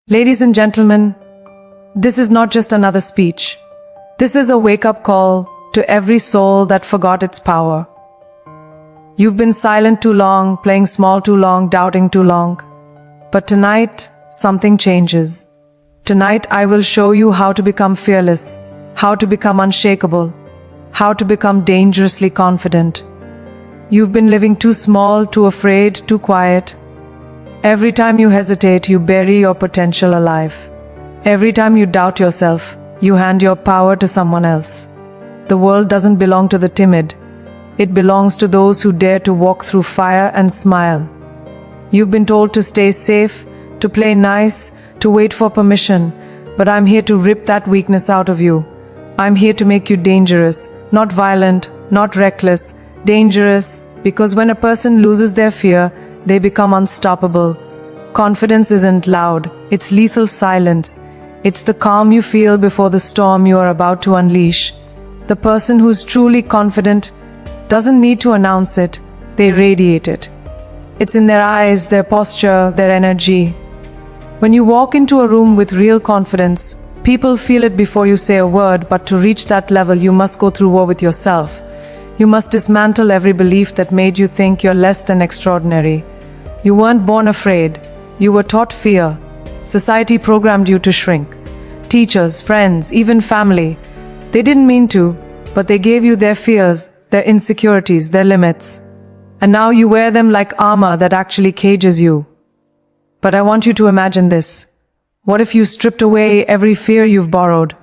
Ladies and gentlemen, this is not just another speech. This is a wake-up call to every soul that forgot its power. You've been silent too long, playing small too long, doubting too long. But tonight, something changes. Tonight, I will show you how to become fearless, how to become unshakable, how to become dangerously confident. You've been living too small, too afraid, too quiet. Every time you hesitate, you bury your potential alive. Every time you doubt yourself, you hand your power to someone else. The world doesn't belong to the timid. It belongs to those who dare to walk through fire and smile. You've been told to stay safe, to play nice, to wait for permission, but I'm here to rip that weakness out of you. I'm here to make you dangerous, not violent, not reckless, dangerous, because when a person loses their fear, they become unstoppable. Confidence isn't loud, it's lethal silence. It's the calm you feel before the storm you are about to unleash. The person who's truly confident doesn't need to announce it, they radiate it. It's in their eyes, their posture, their energy. When you walk into a room with real confidence, people feel it before you say a word, but to reach that level you must go through war with yourself. You must dismantle every belief that made you think you're less than extraordinary. You weren't born afraid, you were taught fear. Society programmed you to shrink. Teachers, friends, even family. They didn't mean to, but they gave you their fears, their insecurities, their limits. And now you wear them like armor that actually cages you. But I want you to imagine this. What if you stripped away every fear you've borrowed?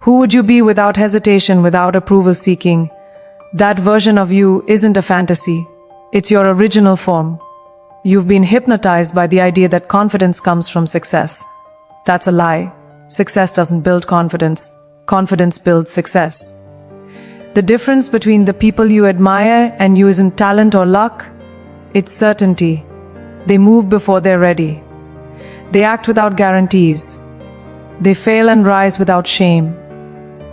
Who would you be without hesitation, without approval seeking? That version of you isn't a fantasy. It's your original form. You've been hypnotized by the idea that confidence comes from success. That's a lie. Success doesn't build confidence. Confidence builds success. The difference between the people you admire and you isn't talent or luck. It's certainty. They move before they're ready. They act without guarantees. They fail and rise without shame.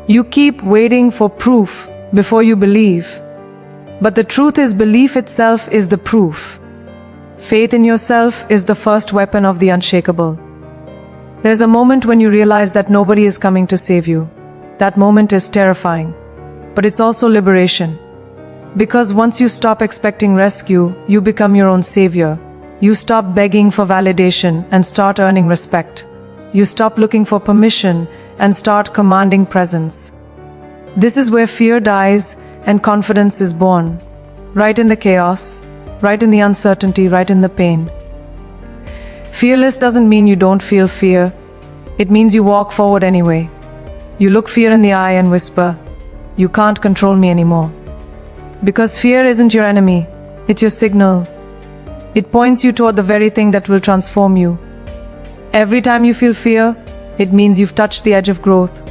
You keep waiting for proof before you believe. But the truth is, belief itself is the proof. Faith in yourself is the first weapon of the unshakable. There's a moment when you realize that nobody is coming to save you. That moment is terrifying, but it's also liberation. Because once you stop expecting rescue, you become your own savior. You stop begging for validation and start earning respect. You stop looking for permission and start commanding presence. This is where fear dies and confidence is born. Right in the chaos, right in the uncertainty, right in the pain. Fearless doesn't mean you don't feel fear. It means you walk forward anyway. You look fear in the eye and whisper, "You can't control me anymore." Because fear isn't your enemy, it's your signal. It points you toward the very thing that will transform you. Every time you feel fear, it means you've touched the edge of growth.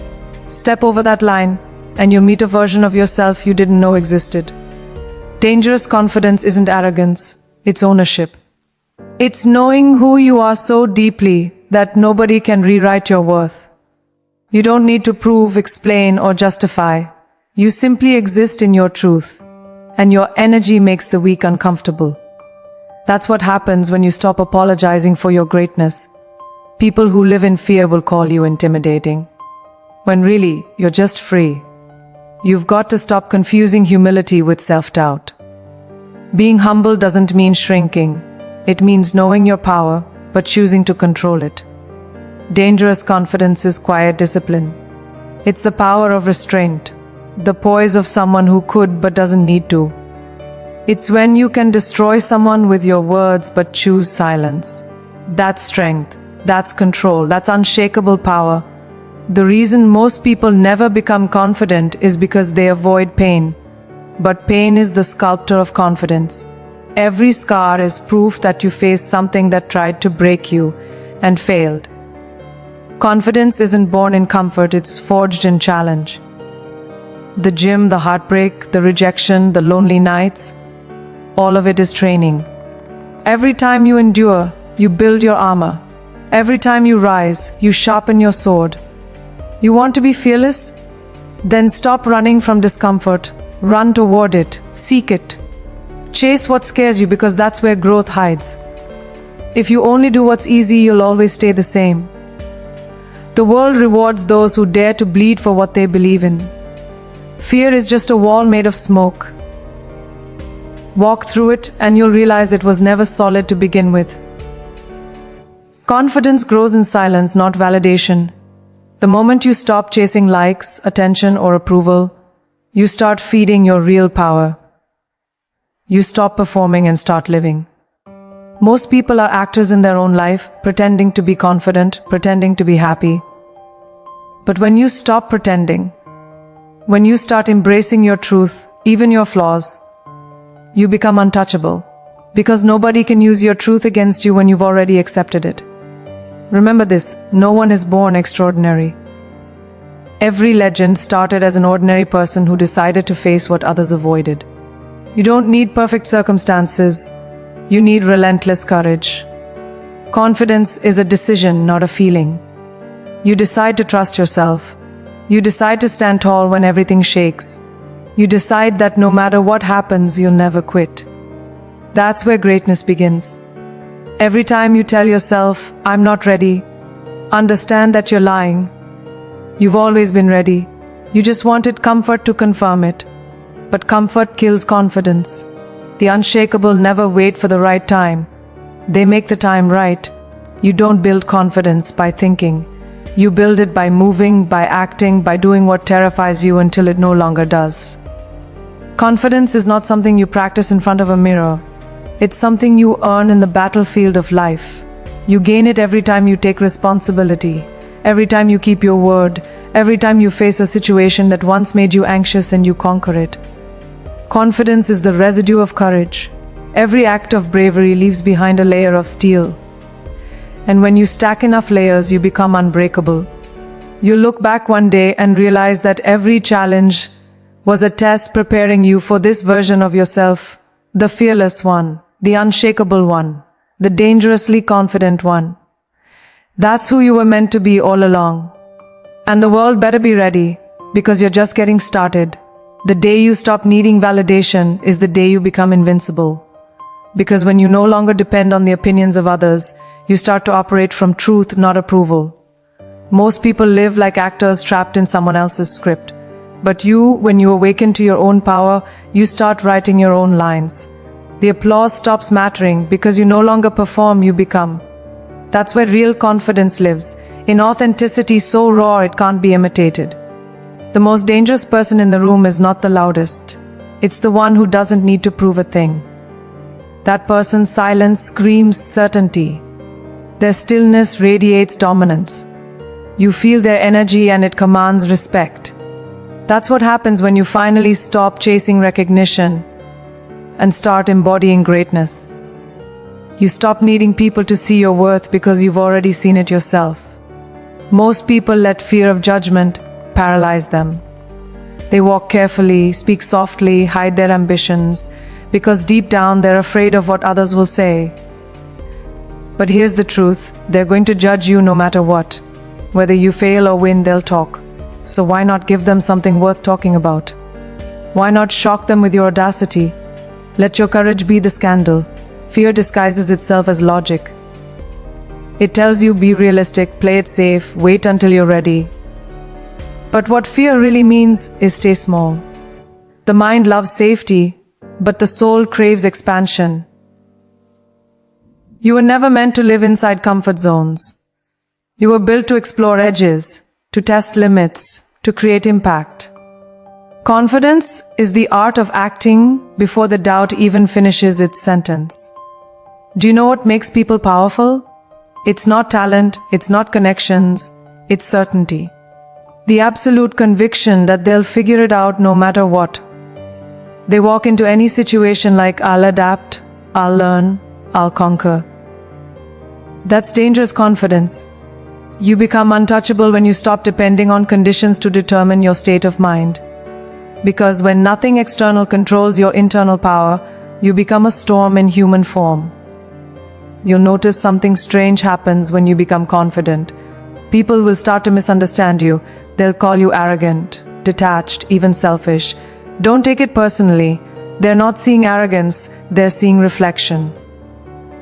Step over that line, and you'll meet a version of yourself you didn't know existed. Dangerous confidence isn't arrogance, it's ownership. It's knowing who you are so deeply that nobody can rewrite your worth. You don't need to prove, explain, or justify. You simply exist in your truth, and your energy makes the weak uncomfortable. That's what happens when you stop apologizing for your greatness. People who live in fear will call you intimidating, when really, you're just free. You've got to stop confusing humility with self-doubt. Being humble doesn't mean shrinking. It means knowing your power, but choosing to control it. Dangerous confidence is quiet discipline. It's the power of restraint, the poise of someone who could but doesn't need to. It's when you can destroy someone with your words but choose silence. That's strength, that's control, that's unshakable power. The reason most people never become confident is because they avoid pain. But pain is the sculptor of confidence. Every scar is proof that you faced something that tried to break you and failed. Confidence isn't born in comfort, it's forged in challenge. The gym, the heartbreak, the rejection, the lonely nights, all of it is training. Every time you endure, you build your armor. Every time you rise, you sharpen your sword. You want to be fearless? Then stop running from discomfort. Run toward it. Seek it. Chase what scares you, because that's where growth hides. If you only do what's easy, you'll always stay the same. The world rewards those who dare to bleed for what they believe in. Fear is just a wall made of smoke. Walk through it and you'll realize it was never solid to begin with. Confidence grows in silence, not validation. The moment you stop chasing likes, attention, or approval, you start feeding your real power. You stop performing and start living. Most people are actors in their own life, pretending to be confident, pretending to be happy. But when you stop pretending, when you start embracing your truth, even your flaws, you become untouchable. Because nobody can use your truth against you when you've already accepted it. Remember this, no one is born extraordinary. Every legend started as an ordinary person who decided to face what others avoided. You don't need perfect circumstances. You need relentless courage. Confidence is a decision, not a feeling. You decide to trust yourself. You decide to stand tall when everything shakes. You decide that no matter what happens, you'll never quit. That's where greatness begins. Every time you tell yourself, "I'm not ready," understand that you're lying. You've always been ready. You just wanted comfort to confirm it. But comfort kills confidence. The unshakable never wait for the right time. They make the time right. You don't build confidence by thinking. You build it by moving, by acting, by doing what terrifies you until it no longer does. Confidence is not something you practice in front of a mirror. It's something you earn in the battlefield of life. You gain it every time you take responsibility, every time you keep your word, every time you face a situation that once made you anxious and you conquer it. Confidence is the residue of courage. Every act of bravery leaves behind a layer of steel. And when you stack enough layers, you become unbreakable. You look back one day and realize that every challenge was a test preparing you for this version of yourself, the fearless one, the unshakable one, the dangerously confident one. That's who you were meant to be all along. And the world better be ready, because you're just getting started. The day you stop needing validation is the day you become invincible. Because when you no longer depend on the opinions of others, you start to operate from truth, not approval. Most people live like actors trapped in someone else's script. But you, when you awaken to your own power, you start writing your own lines. The applause stops mattering because you no longer perform, you become. That's where real confidence lives, in authenticity so raw it can't be imitated. The most dangerous person in the room is not the loudest. It's the one who doesn't need to prove a thing. That person's silence screams certainty. Their stillness radiates dominance. You feel their energy and it commands respect. That's what happens when you finally stop chasing recognition and start embodying greatness. You stop needing people to see your worth because you've already seen it yourself. Most people let fear of judgment paralyze them. They walk carefully, speak softly, hide their ambitions, because deep down they're afraid of what others will say. But here's the truth, they're going to judge you no matter what. Whether you fail or win, they'll talk. So why not give them something worth talking about? Why not shock them with your audacity? Let your courage be the scandal. Fear disguises itself as logic. It tells you be realistic, play it safe, wait until you're ready. But what fear really means is stay small. The mind loves safety, but the soul craves expansion. You were never meant to live inside comfort zones. You were built to explore edges, to test limits, to create impact. Confidence is the art of acting before the doubt even finishes its sentence. Do you know what makes people powerful? It's not talent, it's not connections, it's certainty. The absolute conviction that they'll figure it out no matter what. They walk into any situation like, I'll adapt, I'll learn, I'll conquer. That's dangerous confidence. You become untouchable when you stop depending on conditions to determine your state of mind. Because when nothing external controls your internal power, you become a storm in human form. You'll notice something strange happens when you become confident. People will start to misunderstand you. They'll call you arrogant, detached, even selfish. Don't take it personally. They're not seeing arrogance, they're seeing reflection.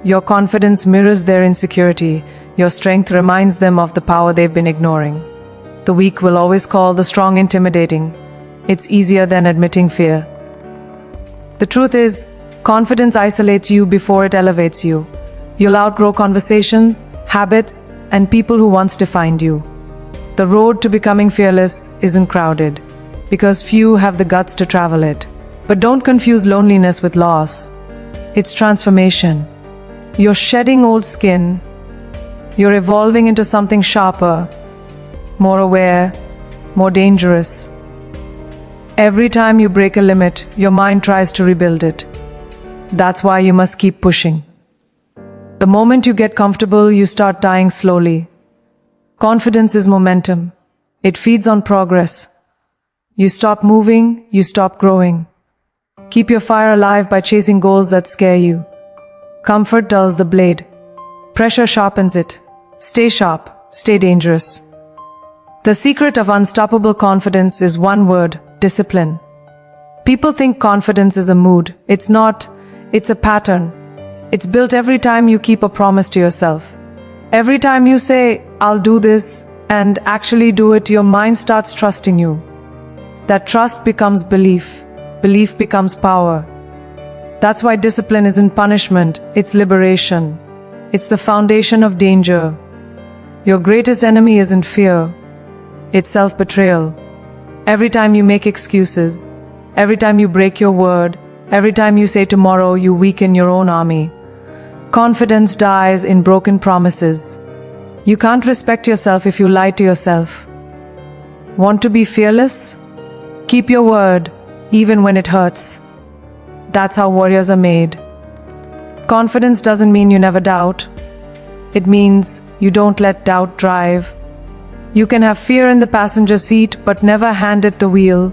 Your confidence mirrors their insecurity. Your strength reminds them of the power they've been ignoring. The weak will always call the strong intimidating. It's easier than admitting fear. The truth is, confidence isolates you before it elevates you. You'll outgrow conversations, habits, and people who once defined you. The road to becoming fearless isn't crowded, because few have the guts to travel it. But don't confuse loneliness with loss. It's transformation. You're shedding old skin. You're evolving into something sharper, more aware, more dangerous. Every time you break a limit, your mind tries to rebuild it. That's why you must keep pushing. The moment you get comfortable, you start dying slowly. Confidence is momentum. It feeds on progress. You stop moving, you stop growing. Keep your fire alive by chasing goals that scare you. Comfort dulls the blade. Pressure sharpens it. Stay sharp, stay dangerous. The secret of unstoppable confidence is one word: discipline. People think confidence is a mood. It's not. It's a pattern. It's built every time you keep a promise to yourself. Every time you say, "I'll do this," and actually do it, your mind starts trusting you. That trust becomes belief. Belief becomes power. That's why discipline isn't punishment, it's liberation. It's the foundation of danger. Your greatest enemy isn't fear. It's self-betrayal. Every time you make excuses, every time you break your word, every time you say tomorrow, you weaken your own army. Confidence dies in broken promises. You can't respect yourself if you lie to yourself. Want to be fearless? Keep your word, even when it hurts. That's how warriors are made. Confidence doesn't mean you never doubt. It means you don't let doubt drive. You can have fear in the passenger seat, but never hand it the wheel.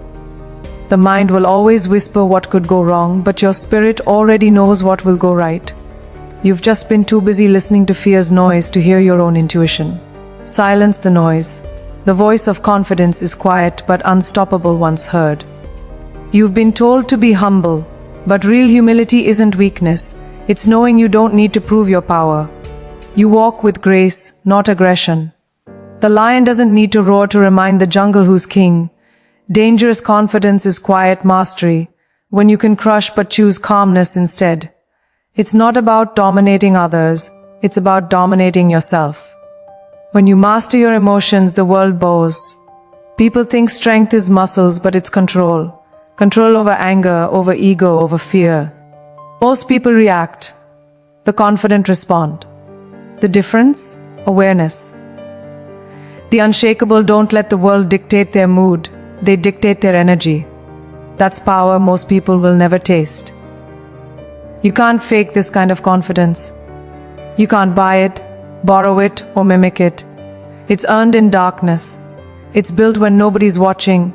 The mind will always whisper what could go wrong, but your spirit already knows what will go right. You've just been too busy listening to fear's noise to hear your own intuition. Silence the noise. The voice of confidence is quiet but unstoppable once heard. You've been told to be humble, but real humility isn't weakness. It's knowing you don't need to prove your power. You walk with grace, not aggression. The lion doesn't need to roar to remind the jungle who's king. Dangerous confidence is quiet mastery, when you can crush but choose calmness instead. It's not about dominating others, it's about dominating yourself. When you master your emotions, the world bows. People think strength is muscles, but it's control. Control over anger, over ego, over fear. Most people react. The confident respond. The difference? Awareness. The unshakable don't let the world dictate their mood. They dictate their energy. That's power most people will never taste. You can't fake this kind of confidence. You can't buy it, borrow it, or mimic it. It's earned in darkness. It's built when nobody's watching.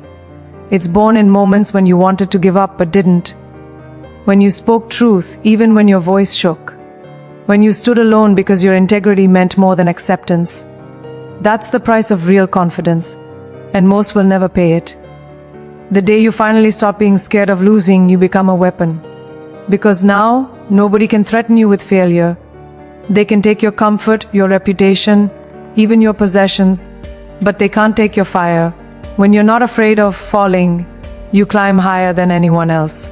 It's born in moments when you wanted to give up but didn't. When you spoke truth even when your voice shook. When you stood alone because your integrity meant more than acceptance. That's the price of real confidence, and most will never pay it. The day you finally stop being scared of losing, you become a weapon. Because now, nobody can threaten you with failure. They can take your comfort, your reputation, even your possessions, but they can't take your fire. When you're not afraid of falling, you climb higher than anyone else.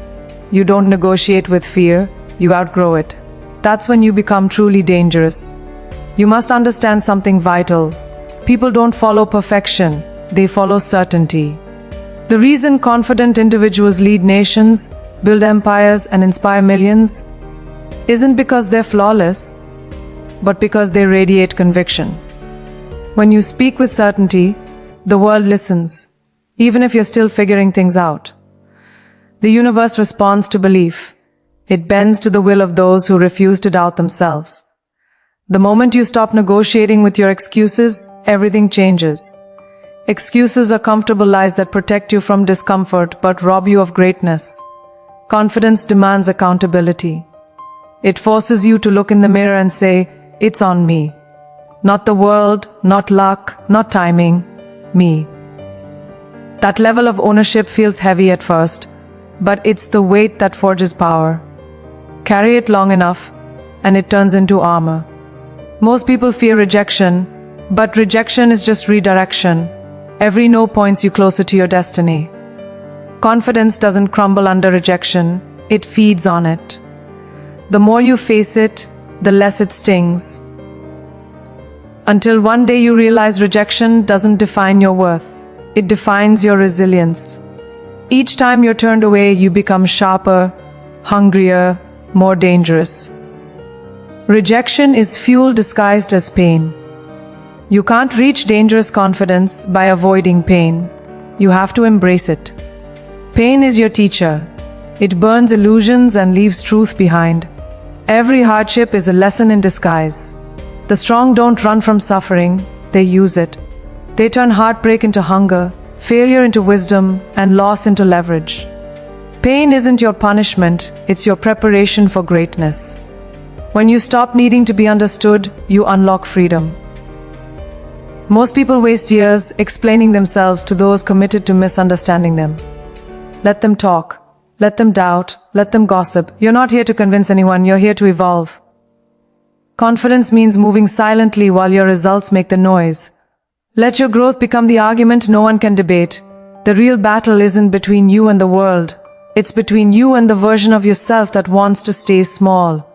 You don't negotiate with fear, you outgrow it. That's when you become truly dangerous. You must understand something vital. People don't follow perfection, they follow certainty. The reason confident individuals lead nations, build empires, and inspire millions isn't because they're flawless, but because they radiate conviction. When you speak with certainty, the world listens, even if you're still figuring things out. The universe responds to belief. It bends to the will of those who refuse to doubt themselves. The moment you stop negotiating with your excuses, everything changes. Excuses are comfortable lies that protect you from discomfort but rob you of greatness. Confidence demands accountability. It forces you to look in the mirror and say, "It's on me." Not the world, not luck, not timing, me. That level of ownership feels heavy at first, but it's the weight that forges power. Carry it long enough, and it turns into armor. Most people fear rejection, but rejection is just redirection. Every no points you closer to your destiny. Confidence doesn't crumble under rejection, it feeds on it. The more you face it, the less it stings. Until one day you realize rejection doesn't define your worth, it defines your resilience. Each time you're turned away, you become sharper, hungrier, more dangerous. Rejection is fuel disguised as pain. You can't reach dangerous confidence by avoiding pain. You have to embrace it. Pain is your teacher. It burns illusions and leaves truth behind. Every hardship is a lesson in disguise. The strong don't run from suffering, they use it. They turn heartbreak into hunger, failure into wisdom, and loss into leverage. Pain isn't your punishment, it's your preparation for greatness. When you stop needing to be understood, you unlock freedom. Most people waste years explaining themselves to those committed to misunderstanding them. Let them talk. Let them doubt. Let them gossip. You're not here to convince anyone, you're here to evolve. Confidence means moving silently while your results make the noise. Let your growth become the argument no one can debate. The real battle isn't between you and the world. It's between you and the version of yourself that wants to stay small.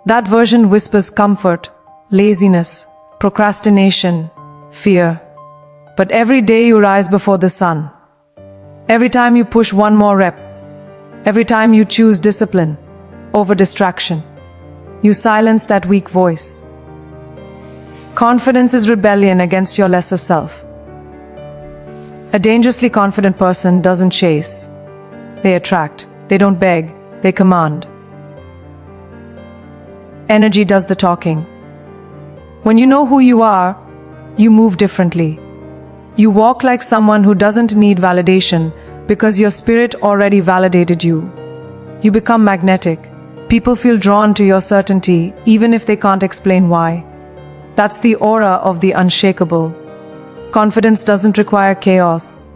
That version whispers comfort, laziness, procrastination, fear. But every day you rise before the sun. Every time you push one more rep. Every time you choose discipline over distraction. You silence that weak voice. Confidence is rebellion against your lesser self. A dangerously confident person doesn't chase. They attract. They don't beg. They command. Energy does the talking. When you know who you are, you move differently. You walk like someone who doesn't need validation because your spirit already validated you. You become magnetic. People feel drawn to your certainty even if they can't explain why. That's the aura of the unshakable. Confidence doesn't require chaos.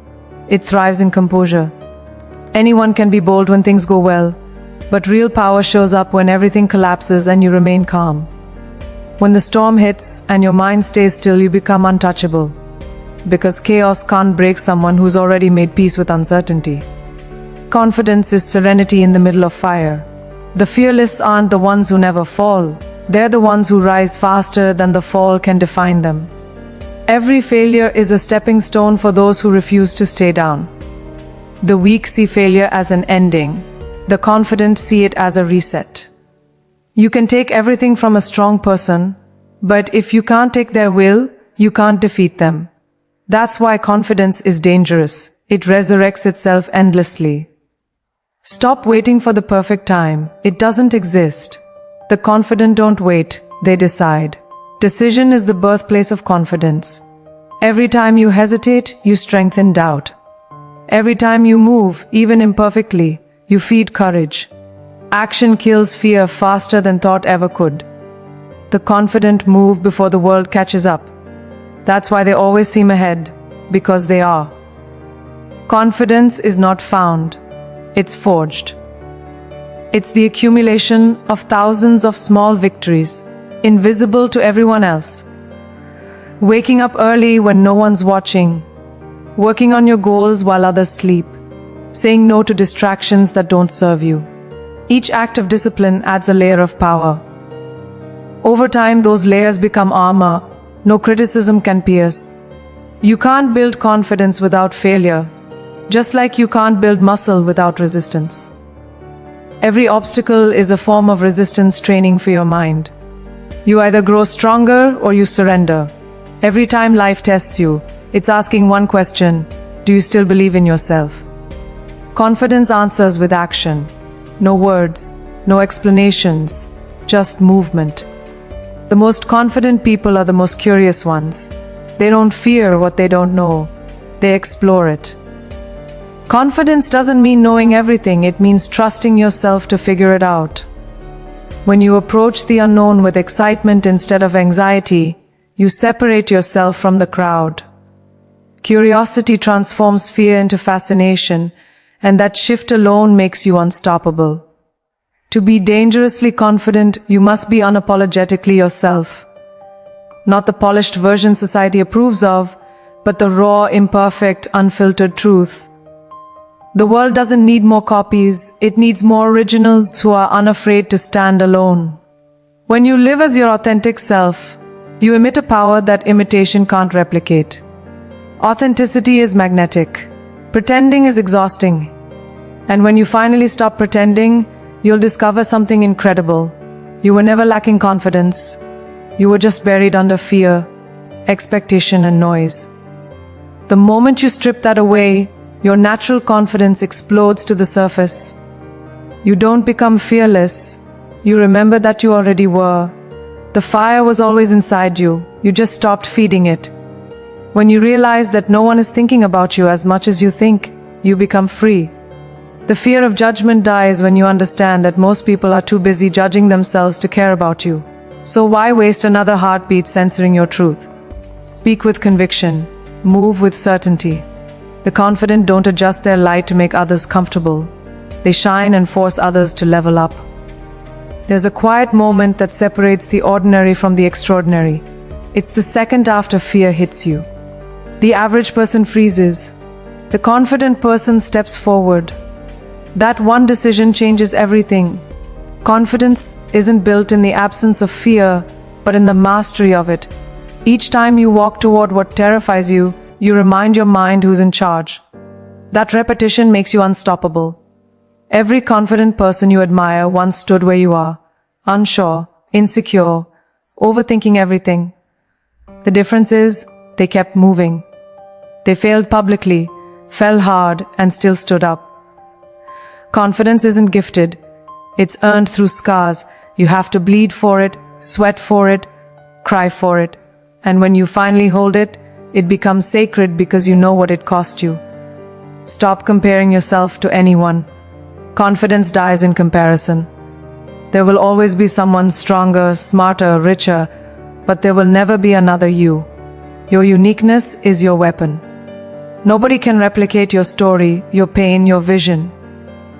It thrives in composure. Anyone can be bold when things go well, but real power shows up when everything collapses and you remain calm. When the storm hits and your mind stays still, you become untouchable. Because chaos can't break someone who's already made peace with uncertainty. Confidence is serenity in the middle of fire. The fearless aren't the ones who never fall. They're the ones who rise faster than the fall can define them. Every failure is a stepping stone for those who refuse to stay down. The weak see failure as an ending. The confident see it as a reset. You can take everything from a strong person, but if you can't take their will, you can't defeat them. That's why confidence is dangerous. It resurrects itself endlessly. Stop waiting for the perfect time. It doesn't exist. The confident don't wait, they decide. Decision is the birthplace of confidence. Every time you hesitate, you strengthen doubt. Every time you move, even imperfectly, you feed courage. Action kills fear faster than thought ever could. The confident move before the world catches up. That's why they always seem ahead, because they are. Confidence is not found, it's forged. It's the accumulation of thousands of small victories, invisible to everyone else. Waking up early when no one's watching, working on your goals while others sleep, saying no to distractions that don't serve you. Each act of discipline adds a layer of power. Over time, those layers become armor. No criticism can pierce. You can't build confidence without failure, just like you can't build muscle without resistance. Every obstacle is a form of resistance training for your mind. You either grow stronger or you surrender. Every time life tests you, it's asking one question: do you still believe in yourself? Confidence answers with action. No words, no explanations, just movement. The most confident people are the most curious ones. They don't fear what they don't know. They explore it. Confidence doesn't mean knowing everything, it means trusting yourself to figure it out. When you approach the unknown with excitement instead of anxiety, you separate yourself from the crowd. Curiosity transforms fear into fascination, and that shift alone makes you unstoppable. To be dangerously confident, you must be unapologetically yourself. not the polished version society approves of, but the raw, imperfect, unfiltered truth. The world doesn't need more copies, it needs more originals who are unafraid to stand alone. When you live as your authentic self, you emit a power that imitation can't replicate. Authenticity is magnetic. Pretending is exhausting. And when you finally stop pretending, you'll discover something incredible. You were never lacking confidence. You were just buried under fear, expectation, and noise. The moment you strip that away, your natural confidence explodes to the surface. You don't become fearless. You remember that you already were. The fire was always inside you. You just stopped feeding it. When you realize that no one is thinking about you as much as you think, you become free. The fear of judgment dies when you understand that most people are too busy judging themselves to care about you. So why waste another heartbeat censoring your truth? Speak with conviction. Move with certainty. The confident don't adjust their light to make others comfortable. They shine and force others to level up. There's a quiet moment that separates the ordinary from the extraordinary. It's the second after fear hits you. The average person freezes. The confident person steps forward. That one decision changes everything. Confidence isn't built in the absence of fear, but in the mastery of it. Each time you walk toward what terrifies you, you remind your mind who's in charge. That repetition makes you unstoppable. Every confident person you admire once stood where you are, unsure, insecure, overthinking everything. The difference is, they kept moving. They failed publicly, fell hard, and still stood up. Confidence isn't gifted. It's earned through scars. You have to bleed for it, sweat for it, cry for it. And when you finally hold it, it becomes sacred because you know what it cost you. Stop comparing yourself to anyone. Confidence dies in comparison. There will always be someone stronger, smarter, richer, but there will never be another you. Your uniqueness is your weapon. Nobody can replicate your story, your pain, your vision.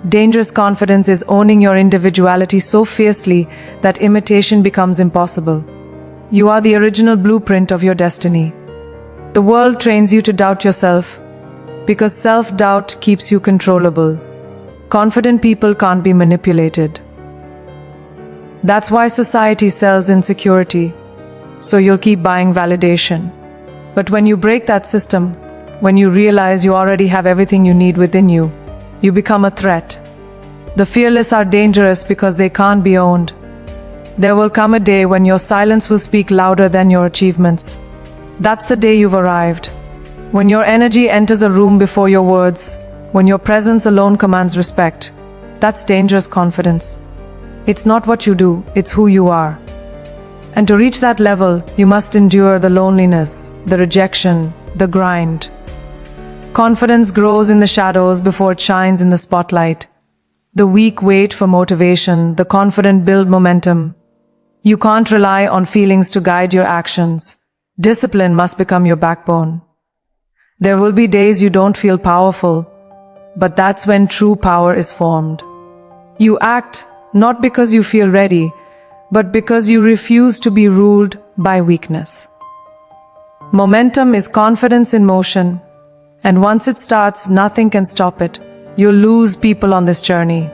Dangerous confidence is owning your individuality so fiercely that imitation becomes impossible. You are the original blueprint of your destiny. The world trains you to doubt yourself because self-doubt keeps you controllable. Confident people can't be manipulated. That's why society sells insecurity, so you'll keep buying validation. But when you break that system, when you realize you already have everything you need within you, you become a threat. The fearless are dangerous because they can't be owned. There will come a day when your silence will speak louder than your achievements. That's the day you've arrived. When your energy enters a room before your words, when your presence alone commands respect, that's dangerous confidence. It's not what you do, it's who you are. And to reach that level, you must endure the loneliness, the rejection, the grind. Confidence grows in the shadows before it shines in the spotlight. The weak wait for motivation, the confident build momentum. You can't rely on feelings to guide your actions. Discipline must become your backbone. There will be days you don't feel powerful, but that's when true power is formed. You act not because you feel ready, but because you refuse to be ruled by weakness. Momentum is confidence in motion, and once it starts, nothing can stop it. You'll lose people on this journey.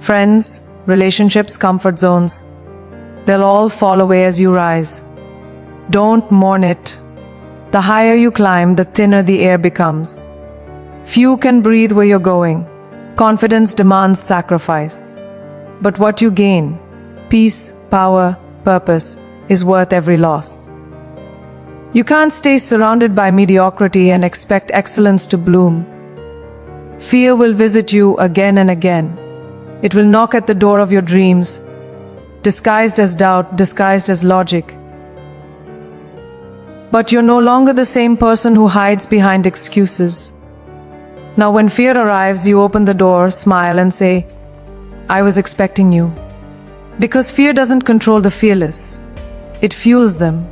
Friends, relationships, comfort zones. They'll all fall away as you rise. Don't mourn it. The higher you climb, the thinner the air becomes. Few can breathe where you're going. Confidence demands sacrifice. But what you gain, peace, power, purpose, is worth every loss. You can't stay surrounded by mediocrity and expect excellence to bloom. Fear will visit you again and again. It will knock at the door of your dreams, disguised as doubt, disguised as logic. But you're no longer the same person who hides behind excuses. Now when fear arrives, you open the door, smile and say, I was expecting you. Because fear doesn't control the fearless. It fuels them.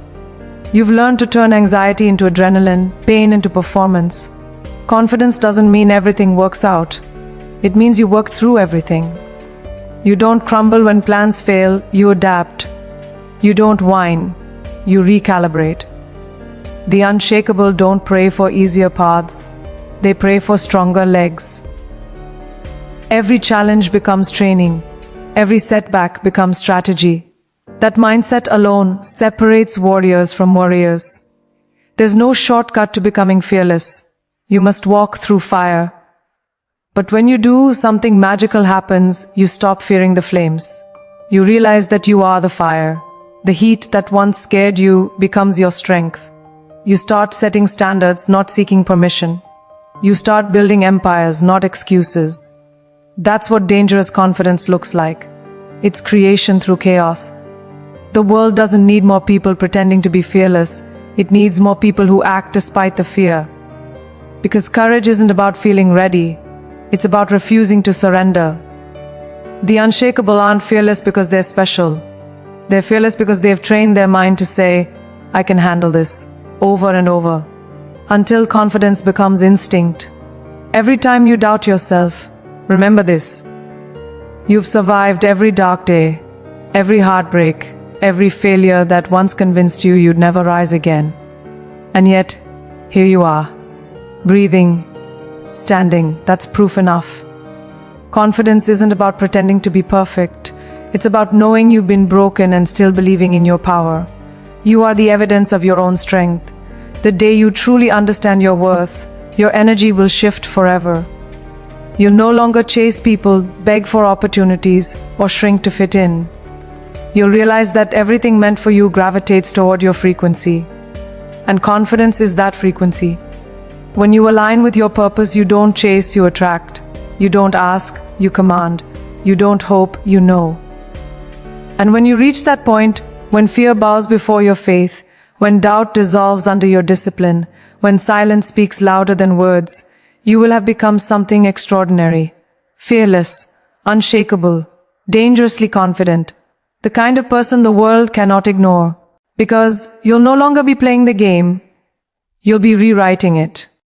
You've learned to turn anxiety into adrenaline, pain into performance. Confidence doesn't mean everything works out. It means you work through everything. You don't crumble when plans fail, you adapt. You don't whine. you recalibrate. The unshakable don't pray for easier paths, they pray for stronger legs. Every challenge becomes training, every setback becomes strategy. That mindset alone separates warriors from warriors. There's no shortcut to becoming fearless. You must walk through fire. But when you do, something magical happens. You stop fearing the flames. You realize that you are the fire. The heat that once scared you becomes your strength. You start setting standards, not seeking permission. You start building empires, not excuses. That's what dangerous confidence looks like. It's creation through chaos. The world doesn't need more people pretending to be fearless. It needs more people who act despite the fear. Because courage isn't about feeling ready. It's about refusing to surrender. The unshakable aren't fearless because they're special. They're fearless because they've trained their mind to say, I can handle this, over and over, until confidence becomes instinct. Every time you doubt yourself, remember this. You've survived every dark day, every heartbreak, every failure that once convinced you you'd never rise again. And yet, here you are, breathing, standing. That's proof enough. Confidence isn't about pretending to be perfect. It's about knowing you've been broken and still believing in your power. You are the evidence of your own strength. The day you truly understand your worth, your energy will shift forever. You'll no longer chase people, beg for opportunities, or shrink to fit in. You'll realize that everything meant for you gravitates toward your frequency. And confidence is that frequency. When you align with your purpose, you don't chase, you attract. You don't ask, you command. You don't hope, you know. And when you reach that point, when fear bows before your faith, when doubt dissolves under your discipline, when silence speaks louder than words, you will have become something extraordinary. Fearless, unshakable, dangerously confident. The kind of person the world cannot ignore. Because you'll no longer be playing the game, you'll be rewriting it.